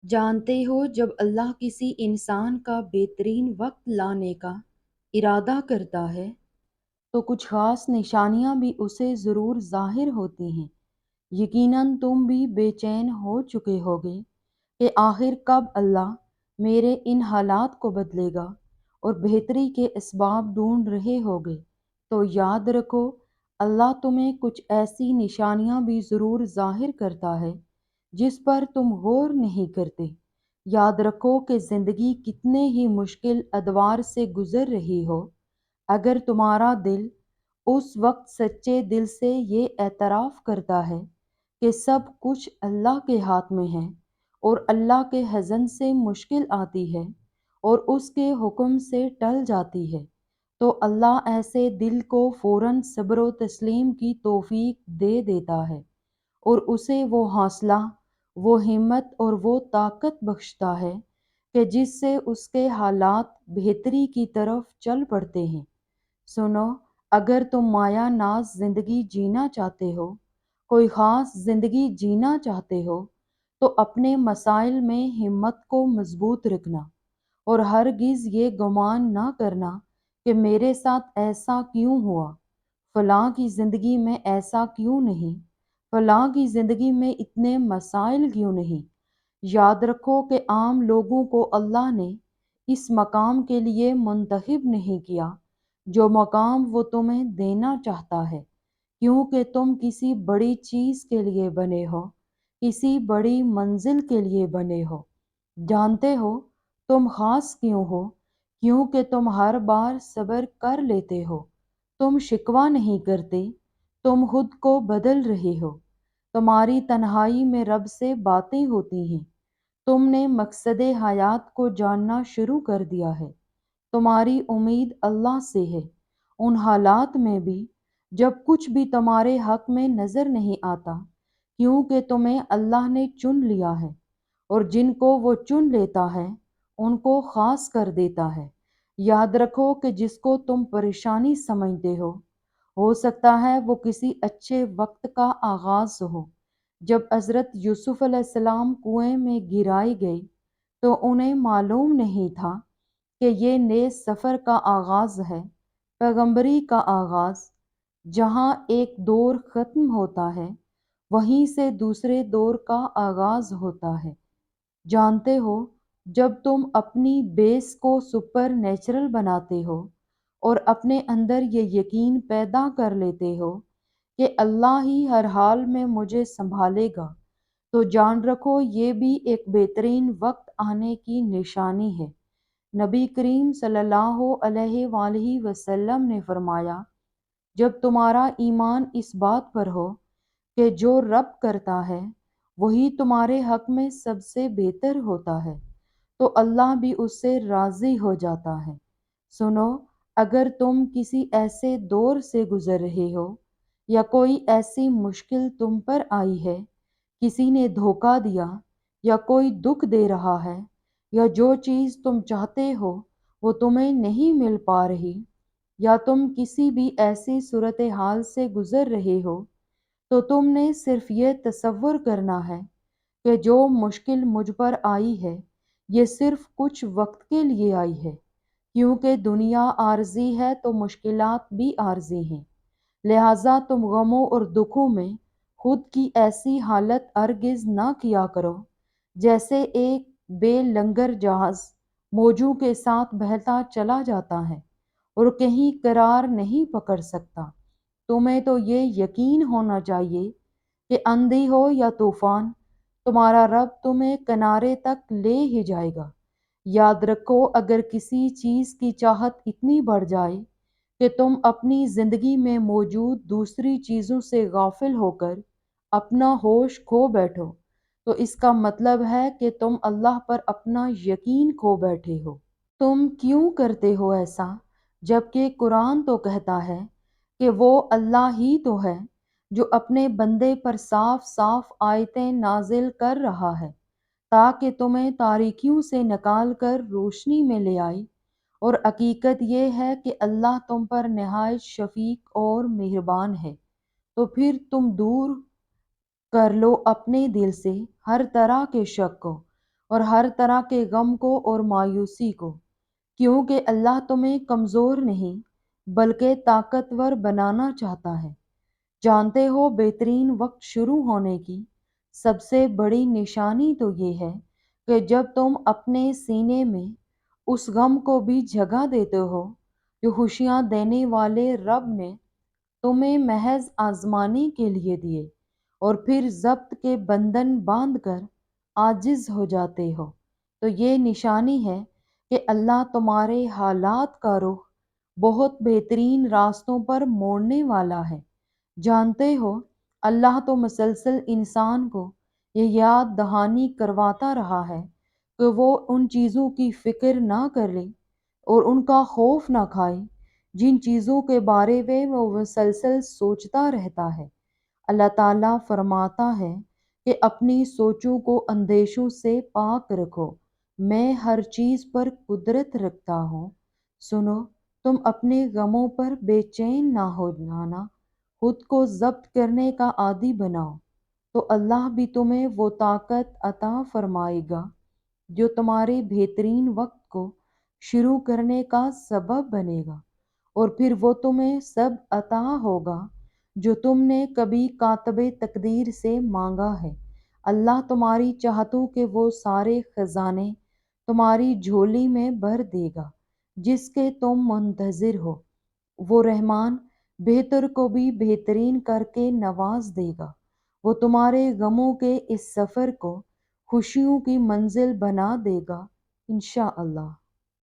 جانتے ہو جب اللہ کسی انسان کا بہترین وقت لانے کا ارادہ کرتا ہے تو کچھ خاص نشانیاں بھی اسے ضرور ظاہر ہوتی ہیں۔ یقیناً تم بھی بے چین ہو چکے ہوگے کہ آخر کب اللہ میرے ان حالات کو بدلے گا اور بہتری کے اسباب ڈھونڈ رہے ہوگے۔ تو یاد رکھو، اللہ تمہیں کچھ ایسی نشانیاں بھی ضرور ظاہر کرتا ہے جس پر تم غور نہیں کرتے۔ یاد رکھو کہ زندگی کتنے ہی مشکل ادوار سے گزر رہی ہو، اگر تمہارا دل اس وقت سچے دل سے یہ اعتراف کرتا ہے کہ سب کچھ اللہ کے ہاتھ میں ہے اور اللہ کے حزن سے مشکل آتی ہے اور اس کے حکم سے ٹل جاتی ہے، تو اللہ ایسے دل کو فوراً صبر و تسلیم کی توفیق دے دیتا ہے اور اسے وہ حوصلہ، وہ ہمت اور وہ طاقت بخشتا ہے کہ جس سے اس کے حالات بہتری کی طرف چل پڑتے ہیں۔ سنو، اگر تم مایا ناز زندگی جینا چاہتے ہو، کوئی خاص زندگی جینا چاہتے ہو، تو اپنے مسائل میں ہمت کو مضبوط رکھنا اور ہرگز یہ گمان نہ کرنا کہ میرے ساتھ ایسا کیوں ہوا، فلاں کی زندگی میں ایسا کیوں نہیں، فلاں کی زندگی میں اتنے مسائل کیوں نہیں۔ یاد رکھو کہ عام لوگوں کو اللہ نے اس مقام کے لیے منتخب نہیں کیا جو مقام وہ تمہیں دینا چاہتا ہے، کیونکہ تم کسی بڑی چیز کے لیے بنے ہو، کسی بڑی منزل کے لیے بنے ہو۔ جانتے ہو تم خاص کیوں ہو؟ کیونکہ تم ہر بار صبر کر لیتے ہو، تم شکوہ نہیں کرتے، تم خود کو بدل رہے ہو، تمہاری تنہائی میں رب سے باتیں ہوتی ہیں، تم نے مقصد حیات کو جاننا شروع کر دیا ہے، تمہاری امید اللہ سے ہے۔ ان حالات میں بھی جب کچھ بھی تمہارے حق میں نظر نہیں آتا، کیونکہ تمہیں اللہ نے چن لیا ہے اور جن کو وہ چن لیتا ہے ان کو خاص کر دیتا ہے۔ یاد رکھو کہ جس کو تم پریشانی سمجھتے ہو سکتا ہے وہ کسی اچھے وقت کا آغاز ہو۔ جب حضرت یوسف علیہ السلام کنویں میں گرائے گئے تو انہیں معلوم نہیں تھا کہ یہ نئے سفر کا آغاز ہے، پیغمبری کا آغاز۔ جہاں ایک دور ختم ہوتا ہے وہیں سے دوسرے دور کا آغاز ہوتا ہے۔ جانتے ہو، جب تم اپنی بیس کو سپر نیچرل بناتے ہو اور اپنے اندر یہ یقین پیدا کر لیتے ہو کہ اللہ ہی ہر حال میں مجھے سنبھالے گا، تو جان رکھو یہ بھی ایک بہترین وقت آنے کی نشانی ہے۔ نبی کریم صلی اللہ علیہ وآلہ وسلم نے فرمایا، جب تمہارا ایمان اس بات پر ہو کہ جو رب کرتا ہے وہی تمہارے حق میں سب سے بہتر ہوتا ہے، تو اللہ بھی اس سے راضی ہو جاتا ہے۔ سنو، اگر تم کسی ایسے دور سے گزر رہے ہو یا کوئی ایسی مشکل تم پر آئی ہے، کسی نے دھوکہ دیا یا کوئی دکھ دے رہا ہے، یا جو چیز تم چاہتے ہو وہ تمہیں نہیں مل پا رہی، یا تم کسی بھی ایسی صورتحال سے گزر رہے ہو، تو تم نے صرف یہ تصور کرنا ہے کہ جو مشکل مجھ پر آئی ہے یہ صرف کچھ وقت کے لیے آئی ہے، کیونکہ دنیا عارضی ہے تو مشکلات بھی عارضی ہیں۔ لہٰذا تم غموں اور دکھوں میں خود کی ایسی حالت ہرگز نہ کیا کرو جیسے ایک بے لنگر جہاز موجوں کے ساتھ بہتا چلا جاتا ہے اور کہیں قرار نہیں پکڑ سکتا۔ تمہیں تو یہ یقین ہونا چاہیے کہ آندھی ہو یا طوفان، تمہارا رب تمہیں کنارے تک لے ہی جائے گا۔ یاد رکھو، اگر کسی چیز کی چاہت اتنی بڑھ جائے کہ تم اپنی زندگی میں موجود دوسری چیزوں سے غافل ہو کر اپنا ہوش کھو بیٹھو، تو اس کا مطلب ہے کہ تم اللہ پر اپنا یقین کھو بیٹھے ہو۔ تم کیوں کرتے ہو ایسا، جبکہ قرآن تو کہتا ہے کہ وہ اللہ ہی تو ہے جو اپنے بندے پر صاف صاف آیتیں نازل کر رہا ہے تاکہ تمہیں تاریکیوں سے نکال کر روشنی میں لے آئے، اور حقیقت یہ ہے کہ اللہ تم پر نہایت شفیق اور مہربان ہے۔ تو پھر تم دور کر لو اپنے دل سے ہر طرح کے شک کو اور ہر طرح کے غم کو اور مایوسی کو، کیونکہ اللہ تمہیں کمزور نہیں بلکہ طاقتور بنانا چاہتا ہے۔ جانتے ہو بہترین وقت شروع ہونے کی سب سے بڑی نشانی تو یہ ہے کہ جب تم اپنے سینے میں اس غم کو بھی جگہ دیتے ہو جو خوشیاں دینے والے رب نے تمہیں محض آزمانے کے لیے دیے، اور پھر ضبط کے بندھن باندھ کر عاجز ہو جاتے ہو، تو یہ نشانی ہے کہ اللہ تمہارے حالات کا رخ بہت بہترین راستوں پر موڑنے والا ہے۔ جانتے ہو اللہ تو مسلسل انسان کو یہ یاد دہانی کرواتا رہا ہے کہ وہ ان چیزوں کی فکر نہ کرے اور ان کا خوف نہ کھائے جن چیزوں کے بارے میں وہ مسلسل سوچتا رہتا ہے۔ اللہ تعالیٰ فرماتا ہے کہ اپنی سوچوں کو اندیشوں سے پاک رکھو، میں ہر چیز پر قدرت رکھتا ہوں۔ سنو، تم اپنے غموں پر بے چین نہ ہو جانا، خود کو ضبط کرنے کا عادی بناؤ، تو اللہ بھی تمہیں وہ طاقت عطا فرمائے گا جو تمہارے بہترین وقت کو شروع کرنے کا سبب بنے گا، اور پھر وہ تمہیں سب عطا ہوگا جو تم نے کبھی کاتب تقدیر سے مانگا ہے۔ اللہ تمہاری چاہتوں کے وہ سارے خزانے تمہاری جھولی میں بھر دے گا جس کے تم منتظر ہو۔ وہ رحمان بہتر کو بھی بہترین کر کے نواز دے گا۔ وہ تمہارے غموں کے اس سفر کو خوشیوں کی منزل بنا دے گا انشاءاللہ۔